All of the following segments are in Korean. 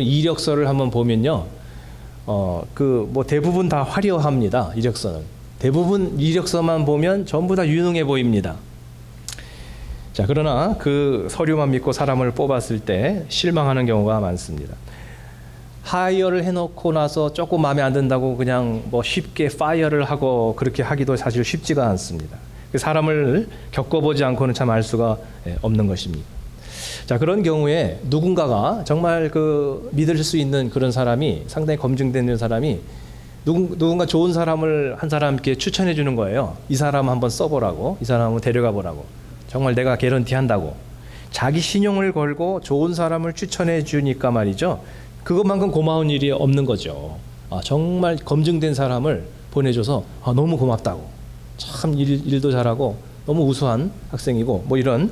이력서를 한번 보면요, 대부분 다 화려합니다. 이력서는 대부분 이력서만 보면 전부 다 유능해 보입니다. 자, 그러나 그 서류만 믿고 사람을 뽑았을 때 실망하는 경우가 많습니다. 하이어를 해놓고 나서 조금 마음에 안 든다고 그냥 쉽게 파이어를 하고 그렇게 하기도 사실 쉽지가 않습니다. 그 사람을 겪어보지 않고는 참 알 수가 없는 것입니다. 자, 그런 경우에 누군가가 정말 믿을 수 있는 그런 사람이, 상당히 검증되는 사람이 누군가 좋은 사람을 한 사람께 추천해 주는 거예요. 이 사람 한번 써보라고, 이 사람 한번 데려가 보라고, 정말 내가 개런티 한다고. 자기 신용을 걸고 좋은 사람을 추천해 주니까 말이죠, 그것만큼 고마운 일이 없는 거죠. 정말 검증된 사람을 보내줘서 너무 고맙다고, 참 일도 잘하고 너무 우수한 학생이고 이런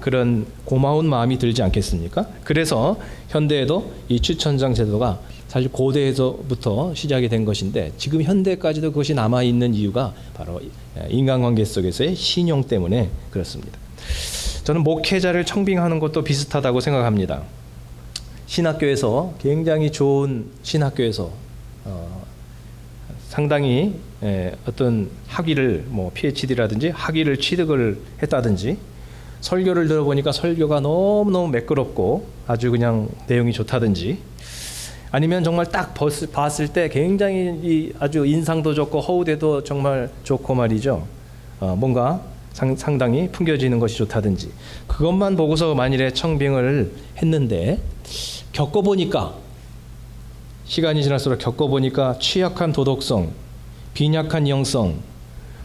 그런 고마운 마음이 들지 않겠습니까? 그래서 현대에도 이 추천장 제도가 사실 고대에서부터 시작이 된 것인데, 지금 현대까지도 그것이 남아있는 이유가 바로 인간관계 속에서의 신용 때문에 그렇습니다. 저는 목회자를 청빙하는 것도 비슷하다고 생각합니다. 신학교에서, 굉장히 좋은 신학교에서 상당히 어떤 학위를 PhD라든지 학위를 취득을 했다든지, 설교를 들어보니까 설교가 너무너무 매끄럽고 아주 그냥 내용이 좋다든지, 아니면 정말 딱 봤을 때 굉장히 아주 인상도 좋고 허우대도 정말 좋고 말이죠, 뭔가 상당히 풍겨지는 것이 좋다든지, 그것만 보고서 만일에 청빙을 했는데 겪어보니까, 시간이 지날수록 겪어보니까 취약한 도덕성, 빈약한 영성,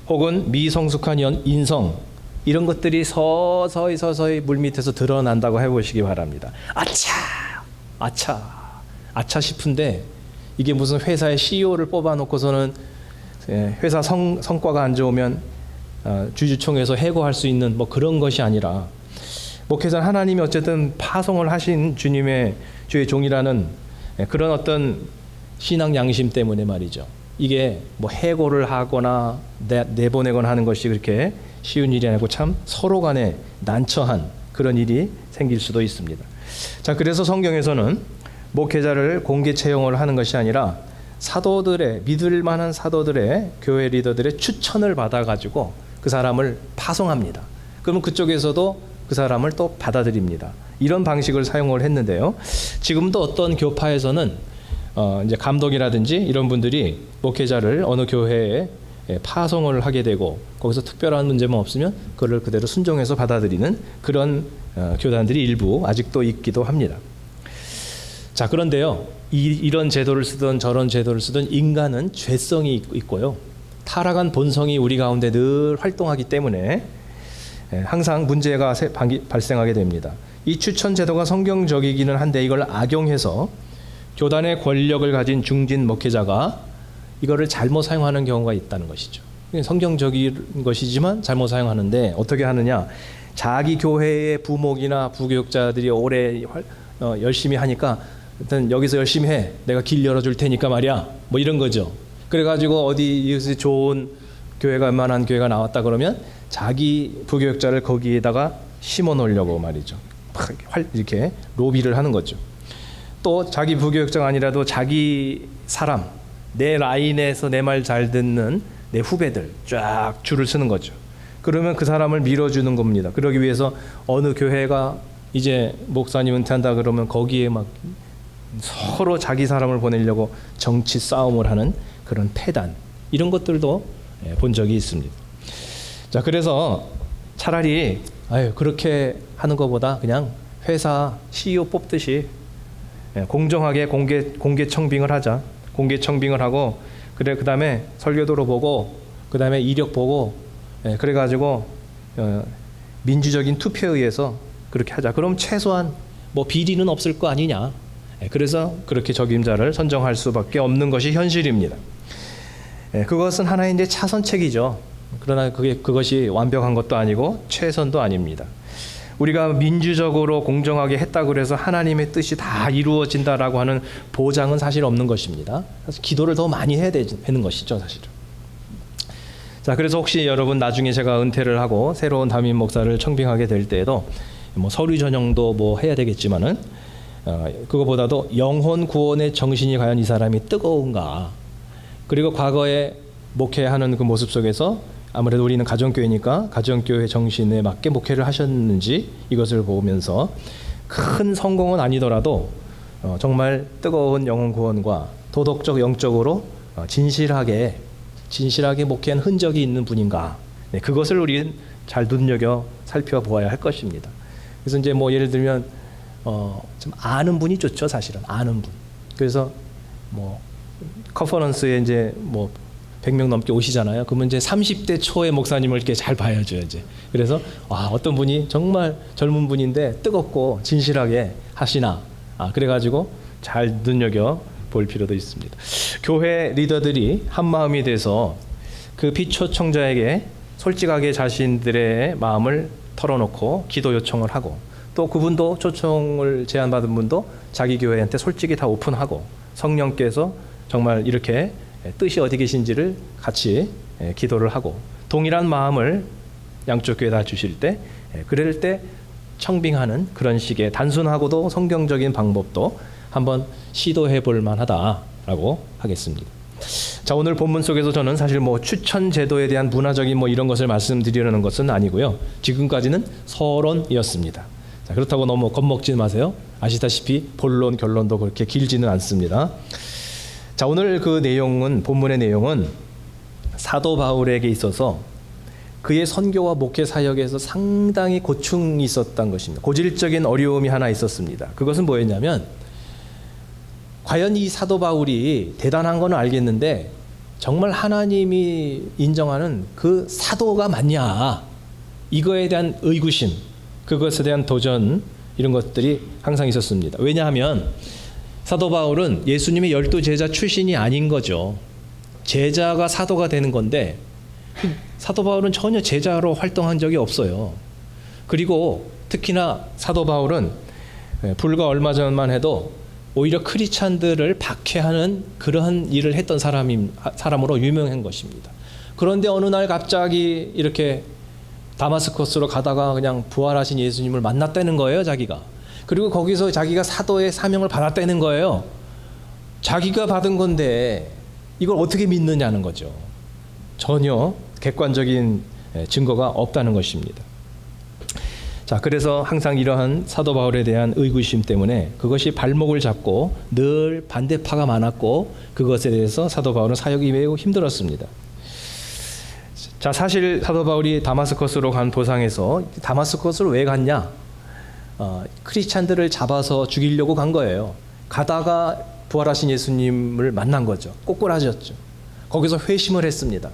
혹은 미성숙한 인성, 이런 것들이 서서히 물밑에서 드러난다고 해보시기 바랍니다. 아차 싶은데, 이게 무슨 회사의 CEO를 뽑아놓고서는 회사 성과가 안 좋으면 주주총회에서 해고할 수 있는 그런 것이 아니라, 목회자는 하나님이 어쨌든 파송을 하신 주의 종이라는 그런 어떤 신앙 양심 때문에 말이죠, 이게 해고를 하거나 내보내거나 하는 것이 그렇게 쉬운 일이 아니고 참 서로 간에 난처한 그런 일이 생길 수도 있습니다. 자, 그래서 성경에서는 목회자를 공개 채용을 하는 것이 아니라 사도들의, 믿을 만한 사도들의, 교회 리더들의 추천을 받아가지고 그 사람을 파송합니다. 그러면 그쪽에서도 그 사람을 또 받아들입니다. 이런 방식을 사용을 했는데요, 지금도 어떤 교파에서는 이제 감독이라든지 이런 분들이 목회자를 어느 교회에 파송을 하게 되고, 거기서 특별한 문제만 없으면 그걸 그대로 순종해서 받아들이는 그런 교단들이 일부 아직도 있기도 합니다. 자, 그런데요, 이런 제도를 쓰든 저런 제도를 쓰든 인간은 죄성이 있고요, 타락한 본성이 우리 가운데 늘 활동하기 때문에 항상 문제가 발생하게 됩니다. 이 추천 제도가 성경적이기는 한데, 이걸 악용해서 교단의 권력을 가진 중진 목회자가 이거를 잘못 사용하는 경우가 있다는 것이죠. 성경적인 것이지만 잘못 사용하는데, 어떻게 하느냐, 자기 교회의 부목이나 부교육자들이 오래 열심히 하니까 일단 여기서 열심히 해, 내가 길 열어줄 테니까 말이야, 이런 거죠. 그래가지고 어디 좋은 교회가, 웬만한 교회가 나왔다 그러면 자기 부교육자를 거기에다가 심어 놓으려고 말이죠, 이렇게 로비를 하는 거죠. 또 자기 부교육자가 아니라도 자기 사람, 내 라인에서 내 말 잘 듣는 내 후배들 쫙 줄을 서는 거죠. 그러면 그 사람을 밀어주는 겁니다. 그러기 위해서 어느 교회가 이제 목사님 은퇴한다 그러면 거기에 서로 자기 사람을 보내려고 정치 싸움을 하는 그런 패단, 이런 것들도 본 적이 있습니다. 자, 그래서 차라리 그렇게 하는 것보다 그냥 회사 CEO 뽑듯이 공정하게 공개 청빙을 하자. 공개 청빙을 하고, 그 다음에 설교도로 보고, 그 다음에 이력 보고, 그래가지고 민주적인 투표에 의해서 그렇게 하자. 그럼 최소한 비리는 없을 거 아니냐. 그래서 그렇게 적임자를 선정할 수밖에 없는 것이 현실입니다. 그것은 하나의 이제 차선책이죠. 그러나 그것이 완벽한 것도 아니고 최선도 아닙니다. 우리가 민주적으로 공정하게 했다고 해서 하나님의 뜻이 다 이루어진다라고 하는 보장은 사실 없는 것입니다. 사실 기도를 더 많이 해야 되는 것이죠, 사실은. 자, 그래서 혹시 여러분 나중에 제가 은퇴를 하고 새로운 담임 목사를 청빙하게 될 때에도 서류 전형도 해야 되겠지만은 그거보다도 영혼 구원의 정신이 과연 이 사람이 뜨거운가. 그리고 과거에 목회하는 그 모습 속에서 아무래도 우리는 가정교회니까 가정교회 정신에 맞게 목회를 하셨는지 이것을 보면서 큰 성공은 아니더라도 정말 뜨거운 영혼 구원과 도덕적 영적으로 진실하게 목회한 흔적이 있는 분인가. 네, 그것을 우리는 잘 눈여겨 살펴보아야 할 것입니다. 그래서 이제 뭐 예를 들면 좀 아는 분이 좋죠, 사실은 아는 분. 그래서 뭐 컨퍼런스에 이제 뭐 100명 넘게 오시잖아요. 그러면 이제 30대 초의 목사님을 이렇게 잘 봐야죠, 이제. 그래서 어떤 분이 정말 젊은 분인데 뜨겁고 진실하게 하시나. 그래가지고 잘 눈여겨 볼 필요도 있습니다. 교회 리더들이 한 마음이 돼서 그 비초청자에게 솔직하게 자신들의 마음을 털어놓고 기도 요청을 하고, 또 그분도 초청을 제안받은 분도 자기 교회한테 솔직히 다 오픈하고 성령께서 정말 이렇게 뜻이 어디 계신지를 같이 기도를 하고 동일한 마음을 양쪽 교회에 다 주실 때, 그럴 때 청빙하는 그런 식의 단순하고도 성경적인 방법도 한번 시도해 볼 만하다라고 하겠습니다. 자, 오늘 본문 속에서 저는 사실 뭐 추천 제도에 대한 문화적인 뭐 이런 것을 말씀드리려는 것은 아니고요. 지금까지는 서론이었습니다. 자, 그렇다고 너무 겁먹지 마세요. 아시다시피 본론 결론도 그렇게 길지는 않습니다. 자, 오늘 그 내용은, 본문의 내용은 사도 바울에게 있어서 그의 선교와 목회 사역에서 상당히 고충이 있었던 것입니다. 고질적인 어려움이 하나 있었습니다. 그것은 뭐였냐면, 과연 이 사도 바울이 대단한 건 알겠는데 정말 하나님이 인정하는 그 사도가 맞냐, 이거에 대한 의구심, 그것에 대한 도전, 이런 것들이 항상 있었습니다. 왜냐하면 사도 바울은 예수님의 12 제자 출신이 아닌 거죠. 제자가 사도가 되는 건데 사도 바울은 전혀 제자로 활동한 적이 없어요. 그리고 특히나 사도 바울은 불과 얼마 전만 해도 오히려 크리스찬들을 박해하는 그러한 일을 했던 사람으로 유명한 것입니다. 그런데 어느 날 갑자기 이렇게 다마스커스로 가다가 그냥 부활하신 예수님을 만났다는 거예요, 자기가. 그리고 거기서 자기가 사도의 사명을 받았다는 거예요. 자기가 받은 건데 이걸 어떻게 믿느냐는 거죠. 전혀 객관적인 증거가 없다는 것입니다. 자, 그래서 항상 이러한 사도 바울에 대한 의구심 때문에 그것이 발목을 잡고 늘 반대파가 많았고, 그것에 대해서 사도 바울은 사역이 매우 힘들었습니다. 자, 사실 사도 바울이 다마스커스로 간 도상에서 다마스커스로 왜 갔냐? 크리스찬들을 잡아서 죽이려고 간 거예요. 가다가 부활하신 예수님을 만난 거죠. 꼬꾸라졌죠. 거기서 회심을 했습니다.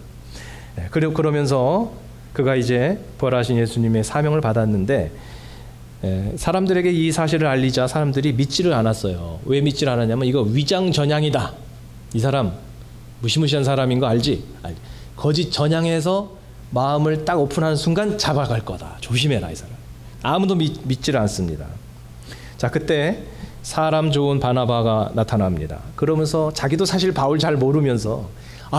그러면서 그가 이제 부활하신 예수님의 사명을 받았는데, 사람들에게 이 사실을 알리자 사람들이 믿지를 않았어요. 왜 믿지를 않았냐면 이거 위장 전향이다. 이 사람 무시무시한 사람인 거 알지? 거짓 전향해서 마음을 딱 오픈하는 순간 잡아갈 거다. 조심해라, 이 사람. 아무도 믿지를 않습니다. 자, 그때 사람 좋은 바나바가 나타납니다. 그러면서 자기도 사실 바울 잘 모르면서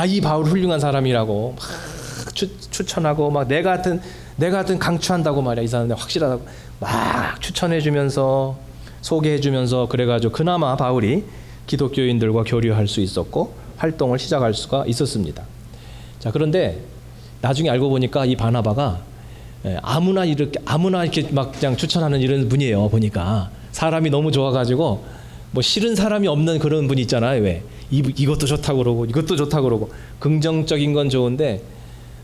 이 바울 훌륭한 사람이라고 막 추천하고 막 내가 같은 강추한다고 말이야. 이 사람들 확실하다고 막 추천해주면서 소개해주면서, 그래가지고 그나마 바울이 기독교인들과 교류할 수 있었고 활동을 시작할 수가 있었습니다. 자, 그런데 나중에 알고 보니까 이 바나바가 아무나 이렇게 막 그냥 추천하는 이런 분이에요. 보니까 사람이 너무 좋아가지고 뭐 싫은 사람이 없는 그런 분 있잖아요. 왜 이것도 좋다고 그러고 이것도 좋다고 그러고, 긍정적인 건 좋은데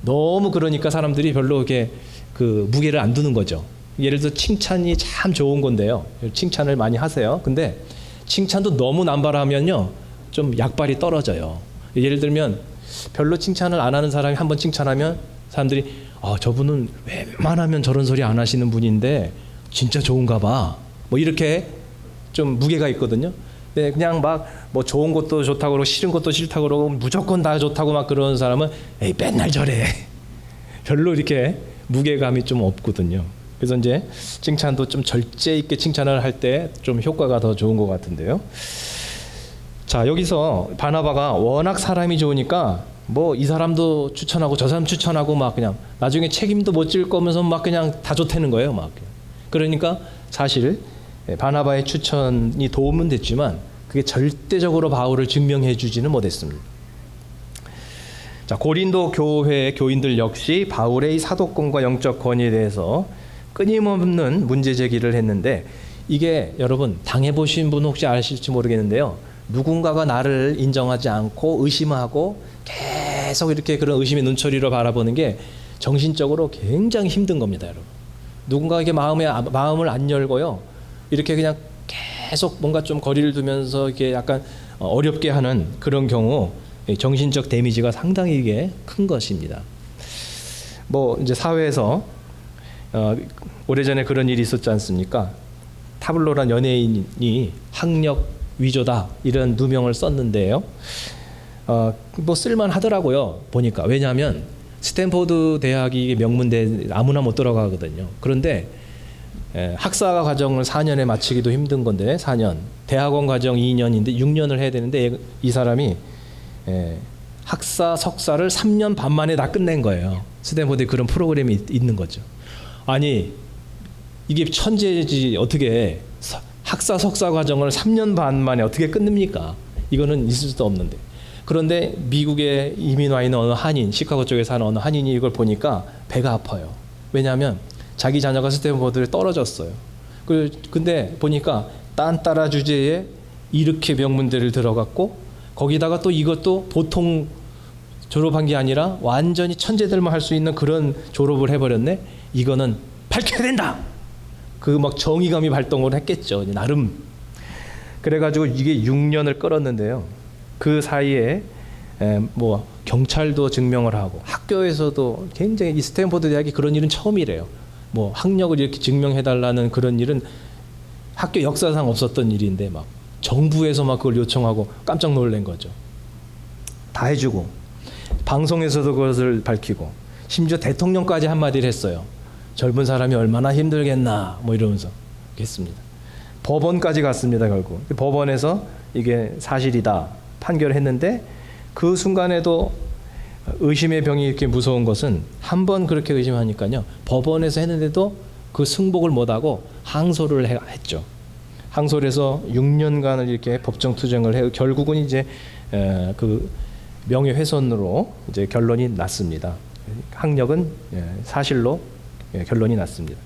너무 그러니까 사람들이 별로 이렇게 그 무게를 안 두는 거죠. 예를 들어 칭찬이 참 좋은 건데요. 칭찬을 많이 하세요. 근데 칭찬도 너무 남발하면요, 좀 약발이 떨어져요. 예를 들면 별로 칭찬을 안 하는 사람이 한번 칭찬하면 사람들이 저분은 웬만하면 저런 소리 안 하시는 분인데 진짜 좋은가 봐. 뭐 이렇게 좀 무게가 있거든요. 네, 그냥 막 뭐 좋은 것도 좋다고 그러고 싫은 것도 싫다고 그러고 무조건 다 좋다고 막 그러는 사람은 맨날 저래. 별로 이렇게 무게감이 좀 없거든요. 그래서 이제 칭찬도 좀 절제 있게 칭찬을 할 때 좀 효과가 더 좋은 것 같은데요. 자, 여기서 바나바가 워낙 사람이 좋으니까 뭐 이 사람도 추천하고 저 사람 추천하고 막 그냥 나중에 책임도 못 질 거면서 막 그냥 다 좋다는 거예요. 막. 그러니까 사실 바나바의 추천이 도움은 됐지만 그게 절대적으로 바울을 증명해 주지는 못했습니다. 자, 고린도 교회의 교인들 역시 바울의 사도권과 영적 권위에 대해서 끊임없는 문제 제기를 했는데, 이게 여러분 당해보신 분 혹시 아실지 모르겠는데요, 누군가가 나를 인정하지 않고 의심하고 계속 이렇게 그런 의심의 눈초리로 바라보는 게 정신적으로 굉장히 힘든 겁니다, 여러분. 누군가에게 마음을 안 열고요, 이렇게 그냥 계속 뭔가 좀 거리를 두면서 이게 약간 어렵게 하는 그런 경우 정신적 데미지가 상당히 이게 큰 것입니다. 뭐 이제 사회에서 오래전에 그런 일이 있었지 않습니까? 타블로란 연예인이 학력 위조다 이런 누명을 썼는데요. 뭐 쓸만하더라고요, 보니까. 왜냐하면 스탠포드 대학이 명문대 아무나 못 들어가거든요. 그런데 학사 과정을 4년에 마치기도 힘든 건데 4년, 대학원 과정 2년인데 6년을 해야 되는데 이 사람이 학사 석사를 3년 반 만에 다 끝낸 거예요. 스탠포드에 그런 프로그램이 있는 거죠. 아니 이게 천재지, 어떻게 학사 석사 과정을 3년 반 만에 어떻게 끝냅니까? 이거는 있을 수도 없는데. 그런데 미국에 이민 와 있는 어느 한인, 시카고 쪽에 사는 어느 한인이 이걸 보니까 배가 아파요. 왜냐하면 자기 자녀가 스탠포드에 떨어졌어요. 근데 보니까 딴 따라 주제에 이렇게 명문대를 들어갔고, 거기다가 또 이것도 보통 졸업한 게 아니라 완전히 천재들만 할 수 있는 그런 졸업을 해버렸네. 이거는 밝혀야 된다. 그 막 정의감이 발동을 했겠죠, 나름. 그래가지고 이게 6년을 끌었는데요. 그 사이에 뭐 경찰도 증명을 하고 학교에서도 굉장히, 이 스탠포드 대학이 그런 일은 처음이래요. 뭐 학력을 이렇게 증명해달라는 그런 일은 학교 역사상 없었던 일인데 막 정부에서 막 그걸 요청하고 깜짝 놀란 거죠. 다 해주고 방송에서도 그것을 밝히고 심지어 대통령까지 한마디를 했어요. 젊은 사람이 얼마나 힘들겠나 뭐 이러면서 했습니다. 법원까지 갔습니다. 결국 법원에서 이게 사실이다 판결을 했는데, 그 순간에도 의심의 병이 이렇게 무서운 것은 한 번 그렇게 의심하니까요, 법원에서 했는데도 그 승복을 못하고 항소를 했죠. 항소를 해서 6년간을 이렇게 법정 투쟁을 해 결국은 이제 그 명예훼손으로 이제 결론이 났습니다. 학력은 사실로 결론이 났습니다.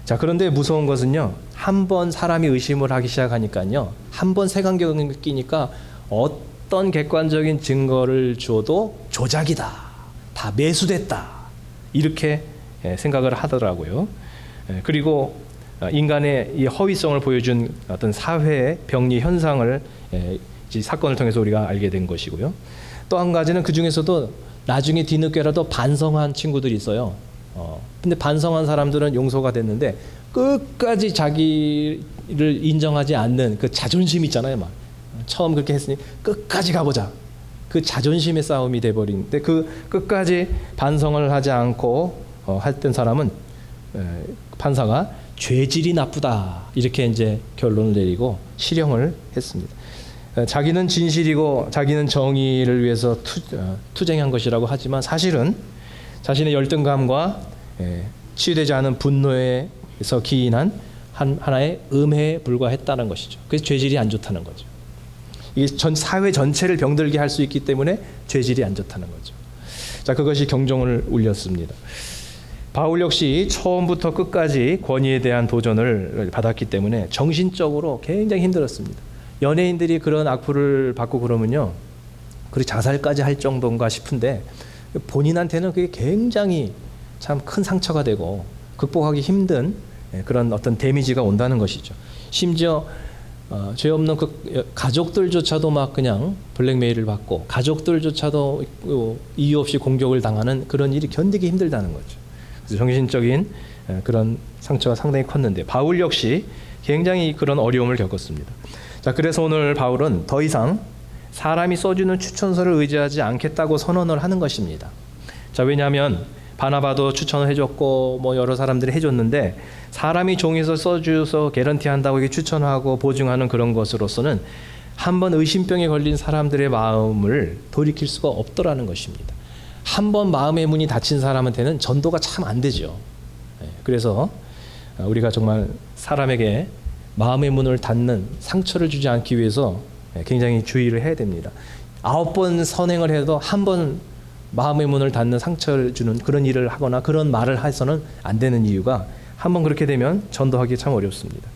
자, 그런데 무서운 것은요, 한 번 사람이 의심을 하기 시작하니까요, 한 번 색안경을 끼니까 어떤 객관적인 증거를 줘도 조작이다, 다 매수됐다, 이렇게 생각을 하더라고요. 그리고 인간의 이 허위성을 보여준 어떤 사회 병리 현상을 이 사건을 통해서 우리가 알게 된 것이고요. 또 한 가지는 그 중에서도 나중에 뒤늦게라도 반성한 친구들이 있어요. 근데 반성한 사람들은 용서가 됐는데 끝까지 자기를 인정하지 않는 그 자존심 있잖아요. 막 처음 그렇게 했으니 끝까지 가보자. 그 자존심의 싸움이 돼버린데, 그 끝까지 반성을 하지 않고 했던 사람은 판사가 죄질이 나쁘다 이렇게 이제 결론을 내리고 실형을 했습니다. 자기는 진실이고 자기는 정의를 위해서 투쟁한 것이라고 하지만 사실은 자신의 열등감과 치유되지 않은 분노에서 기인한 하나의 음해에 불과했다는 것이죠. 그래서 죄질이 안 좋다는 거죠. 이게 전 사회 전체를 병들게 할 수 있기 때문에 죄질이 안 좋다는 거죠. 자, 그것이 경종을 울렸습니다. 바울 역시 처음부터 끝까지 권위에 대한 도전을 받았기 때문에 정신적으로 굉장히 힘들었습니다. 연예인들이 그런 악플을 받고 그러면요, 그리고 자살까지 할 정도인가 싶은데 본인한테는 그게 굉장히 참 큰 상처가 되고 극복하기 힘든 그런 어떤 데미지가 온다는 것이죠. 심지어 죄 없는 그 가족들조차도 막 그냥 블랙메일을 받고 가족들조차도 이유 없이 공격을 당하는 그런 일이 견디기 힘들다는 거죠. 그래서 정신적인 그런 상처가 상당히 컸는데 바울 역시 굉장히 그런 어려움을 겪었습니다. 자, 그래서 오늘 바울은 더 이상 사람이 써주는 추천서를 의지하지 않겠다고 선언을 하는 것입니다. 자, 왜냐하면 바나바도 추천을 해줬고 뭐 여러 사람들이 해줬는데 사람이 종이서 써줘서 개런티한다고 이게 추천하고 보증하는 그런 것으로서는 한번 의심병에 걸린 사람들의 마음을 돌이킬 수가 없더라는 것입니다. 한번 마음의 문이 닫힌 사람한테는 전도가 참 안 되죠. 그래서 우리가 정말 사람에게 마음의 문을 닫는 상처를 주지 않기 위해서 굉장히 주의를 해야 됩니다. 9번 선행을 해도 한 번 마음의 문을 닫는 상처를 주는 그런 일을 하거나 그런 말을 해서는 안 되는 이유가 한 번 그렇게 되면 전도하기 참 어렵습니다.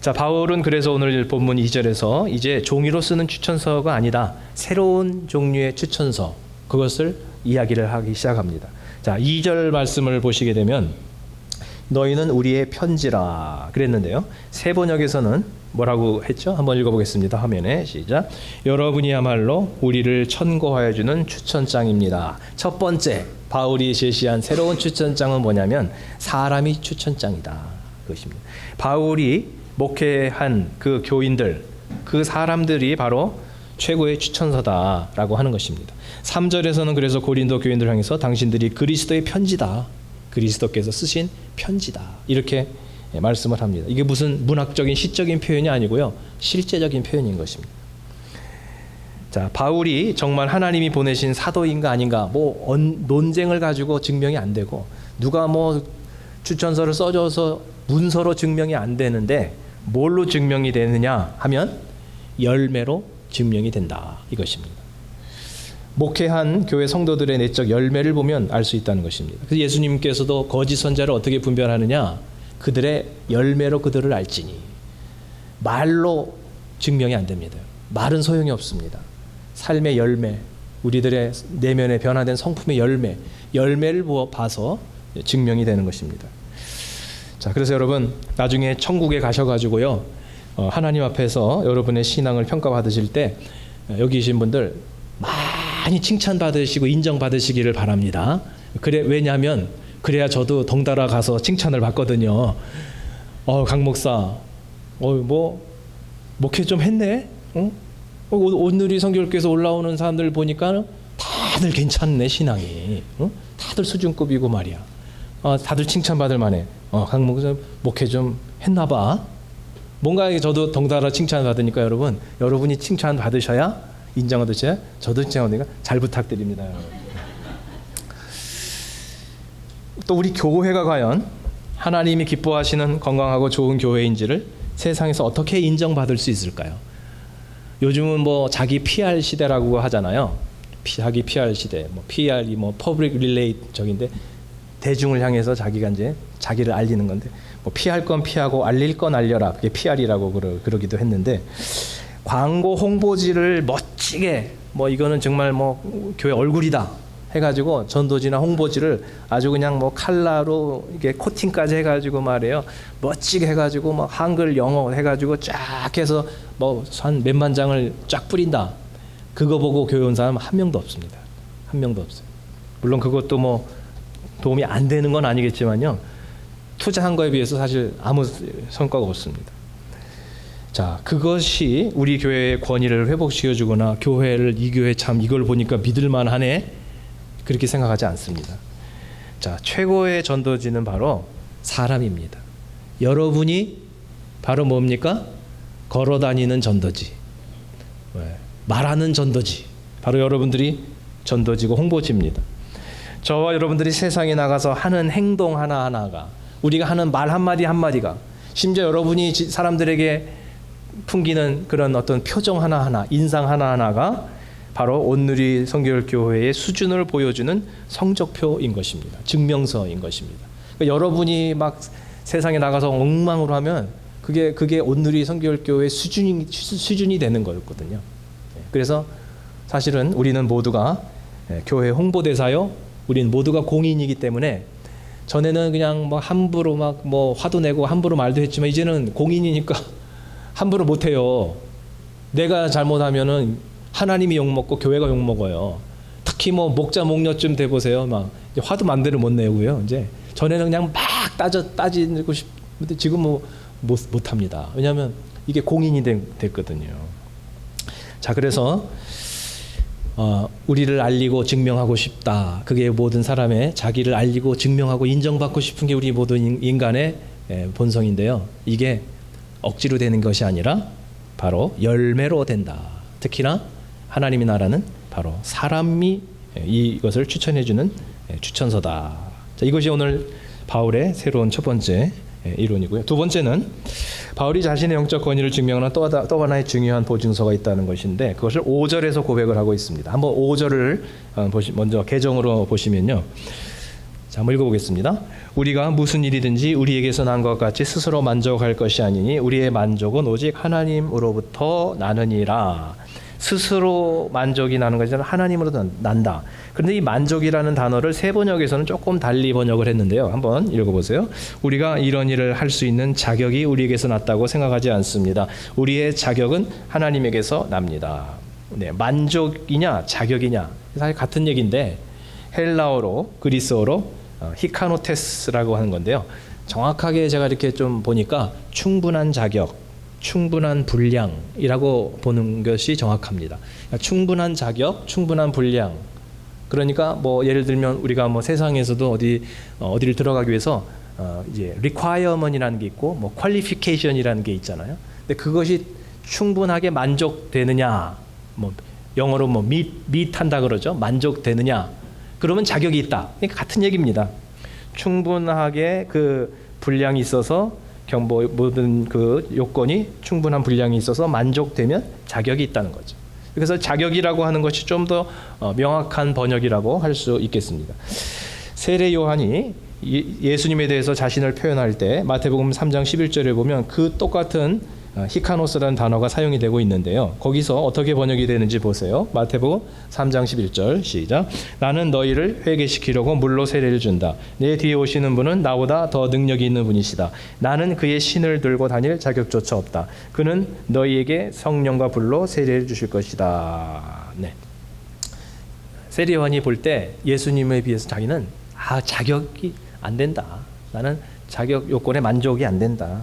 자, 바울은 그래서 오늘 본문 2절에서 이제 종이로 쓰는 추천서가 아니라 새로운 종류의 추천서, 그것을 이야기를 하기 시작합니다. 자, 2절 말씀을 보시게 되면 너희는 우리의 편지라 그랬는데요. 새 번역에서는 뭐라고 했죠? 한번 읽어보겠습니다. 화면에 시작. 여러분이야말로 우리를 천거하여 주는 추천장입니다. 첫 번째 바울이 제시한 새로운 추천장은 뭐냐면 사람이 추천장이다, 그것입니다. 바울이 목회한 그 교인들, 그 사람들이 바로 최고의 추천서다라고 하는 것입니다. 3절에서는 그래서 고린도 교인들 향해서 당신들이 그리스도의 편지다, 그리스도께서 쓰신 편지다, 이렇게 말씀을 합니다. 이게 무슨 문학적인 시적인 표현이 아니고요, 실제적인 표현인 것입니다. 자, 바울이 정말 하나님이 보내신 사도인가 아닌가 뭐 논쟁을 가지고 증명이 안 되고, 누가 뭐 추천서를 써줘서 문서로 증명이 안 되는데 뭘로 증명이 되느냐 하면 열매로 증명이 된다, 이것입니다. 목회한 교회 성도들의 내적 열매를 보면 알 수 있다는 것입니다. 그래서 예수님께서도 거짓 선자를 어떻게 분별하느냐, 그들의 열매로 그들을 알지니. 말로 증명이 안 됩니다. 말은 소용이 없습니다. 삶의 열매, 우리들의 내면에 변화된 성품의 열매를 봐서 증명이 되는 것입니다. 자, 그래서 여러분 나중에 천국에 가셔가지고요, 하나님 앞에서 여러분의 신앙을 평가받으실 때 여기 계신 분들 많이 칭찬받으시고 인정받으시기를 바랍니다. 왜냐하면 그래야 저도 덩달아 가서 칭찬을 받거든요. 강 목사, 뭐 목회 좀 했네. 오늘이 성교육교에서 올라오는 사람들 보니까 다들 괜찮네, 신앙이. 다들 수준급이고 말이야. 다들 칭찬받을 만해. 강 목사 목회 좀 했나 봐. 뭔가 저도 덩달아 칭찬받으니까 여러분이 칭찬 받으셔야, 인정을 드셔야 저도 칭찬받으니까 잘 부탁드립니다. 또 우리 교회가 과연 하나님이 기뻐하시는 건강하고 좋은 교회인지를 세상에서 어떻게 인정받을 수 있을까요? 요즘은 뭐 자기 PR 시대라고 하잖아요. 자기 PR 시대, 뭐 PR이 뭐 Public Relate적인데 대중을 향해서 자기가 이제 자기를 알리는 건데, 뭐 피할 건 피하고 알릴 건 알려라, 그게 PR이라고 그러기도 했는데, 광고 홍보지를 멋지게 뭐 이거는 정말 뭐 교회 얼굴이다 해가지고 전도지나 홍보지를 아주 그냥 뭐 칼라로 이게 코팅까지 해가지고 말이에요, 멋지게 해가지고 뭐 한글 영어 해가지고 쫙 해서 뭐 한 몇만 장을 쫙 뿌린다. 그거 보고 교회 온 사람 한 명도 없습니다. 한 명도 없어요. 물론 그것도 뭐 도움이 안 되는 건 아니겠지만요, 투자한 거에 비해서 사실 아무 성과가 없습니다. 자, 그것이 우리 교회의 권위를 회복시켜주거나 교회를, 이 교회 참 이걸 보니까 믿을만 하네, 그렇게 생각하지 않습니다. 자, 최고의 전도지는 바로 사람입니다. 여러분이 바로 뭡니까? 걸어다니는 전도지, 말하는 전도지, 바로 여러분들이 전도지고 홍보지입니다. 저와 여러분들이 세상에 나가서 하는 행동 하나하나가, 우리가 하는 말 한마디 한마디가, 심지어 여러분이 사람들에게 풍기는 그런 어떤 표정 하나하나, 인상 하나하나가 바로 온누리 성결교회의 수준을 보여주는 성적표인 것입니다. 증명서인 것입니다. 그러니까 여러분이 막 세상에 나가서 엉망으로 하면 그게 온누리 성결교회의 수준이 되는 거였거든요. 그래서 사실은 우리는 모두가 교회 홍보대사요, 우리는 모두가 공인이기 때문에, 전에는 그냥 뭐 함부로 막 뭐 화도 내고 함부로 말도 했지만 이제는 공인이니까 함부로 못해요. 내가 잘못하면은 하나님이 욕먹고 교회가 욕먹어요. 특히 뭐 목자 목녀쯤 돼 보세요. 막 화도 맘대로 못 내고요. 이제 전에는 그냥 막 따지고 싶은데 지금 뭐 못합니다. 왜냐하면 이게 공인이 됐거든요. 자, 그래서 우리를 알리고 증명하고 싶다. 그게 모든 사람의 자기를 알리고 증명하고 인정받고 싶은 게 우리 모든 인간의 본성인데요. 이게 억지로 되는 것이 아니라 바로 열매로 된다. 특히나 하나님의 나라는 바로 사람이 이것을 추천해주는 추천서다. 자, 이것이 오늘 바울의 새로운 첫 번째 이론이고요. 두 번째는 바울이 자신의 영적 권위를 증명하는 또 하나의 중요한 보증서가 있다는 것인데 그것을 5절에서 고백을 하고 있습니다. 한번 5절을 먼저 개정으로 보시면요. 자, 한번 읽어보겠습니다. 우리가 무슨 일이든지 우리에게서 난 것 같이 스스로 만족할 것이 아니니 우리의 만족은 오직 하나님으로부터 나느니라. 스스로 만족이 나는 것이 아니라 하나님으로부터 난다. 그런데 이 만족이라는 단어를 세 번역에서는 조금 달리 번역을 했는데요. 한번 읽어보세요. 우리가 이런 일을 할 수 있는 자격이 우리에게서 났다고 생각하지 않습니다. 우리의 자격은 하나님에게서 납니다. 네, 만족이냐 자격이냐 사실 같은 얘기인데 헬라어로 그리스어로 히카노테스라고 하는 건데요. 정확하게 제가 이렇게 좀 보니까 충분한 자격, 충분한 분량이라고 보는 것이 정확합니다. 그러니까 충분한 자격, 충분한 분량. 그러니까 뭐 예를 들면 우리가 뭐 세상에서도 어디를 들어가기 위해서 이제 requirement이라는 게 있고 뭐 qualification이라는 게 있잖아요. 근데 그것이 충분하게 만족되느냐, 뭐 영어로 뭐 meet한다 그러죠. 만족되느냐. 그러면 자격이 있다. 그러니까 같은 얘기입니다. 충분하게 그 분량이 있어서 모든 그 요건이 충분한 분량이 있어서 만족되면 자격이 있다는 거죠. 그래서 자격이라고 하는 것이 좀 더 명확한 번역이라고 할 수 있겠습니다. 세례 요한이 예수님에 대해서 자신을 표현할 때 마태복음 3장 11절에 보면 그 똑같은 히카노스라는 단어가 사용이 되고 있는데요. 거기서 어떻게 번역이 되는지 보세요. 마태복음 3장 11절 시작. 나는 너희를 회개시키려고 물로 세례를 준다. 내 뒤에 오시는 분은 나보다 더 능력이 있는 분이시다. 나는 그의 신을 들고 다닐 자격조차 없다. 그는 너희에게 성령과 불로 세례를 주실 것이다. 네. 세례 요한이 볼 때 예수님에 비해서 자기는 자격이 안 된다. 나는 자격 요건에 만족이 안 된다.